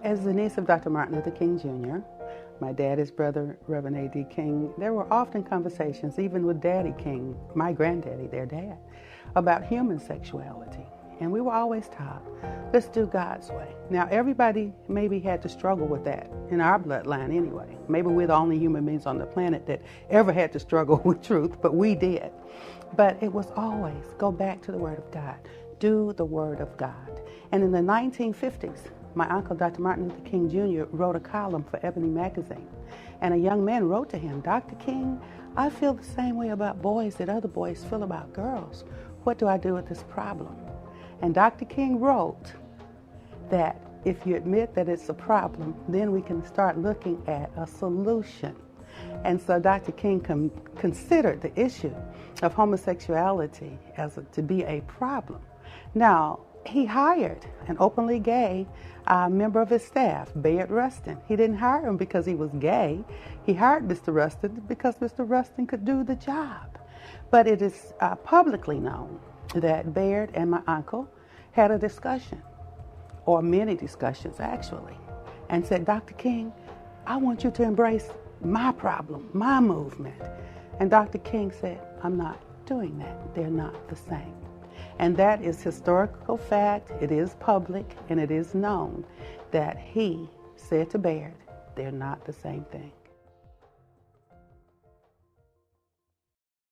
As the niece of Dr. Martin Luther King Jr., my daddy's brother, Reverend A.D. King, there were often conversations, even with Daddy King, my granddaddy, their dad, about human sexuality. And we were always taught, let's do God's way. Now, everybody maybe had to struggle with that in our bloodline anyway. Maybe we're the only human beings on the planet that ever had to struggle with truth, but we did. But it was always go back to the Word of God. Do the Word of God. And in the 1950s, my uncle, Dr. Martin Luther King Jr., wrote a column for Ebony magazine. And a young man wrote to him, Dr. King, I feel the same way about boys that other boys feel about girls. What do I do with this problem? And Dr. King wrote that if you admit that it's a problem, then we can start looking at a solution. And so Dr. King considered the issue of homosexuality to be a problem. Now, he hired an openly gay member of his staff, Bayard Rustin. He didn't hire him because he was gay. He hired Mr. Rustin because Mr. Rustin could do the job. But it is publicly known that Bayard and my uncle had a discussion, or many discussions actually, and said, Dr. King, I want you to embrace my problem, my movement. And Dr. King said, I'm not doing that. They're not the same. And that is historical fact, it is public, and it is known that he said to Bayard, they're not the same thing.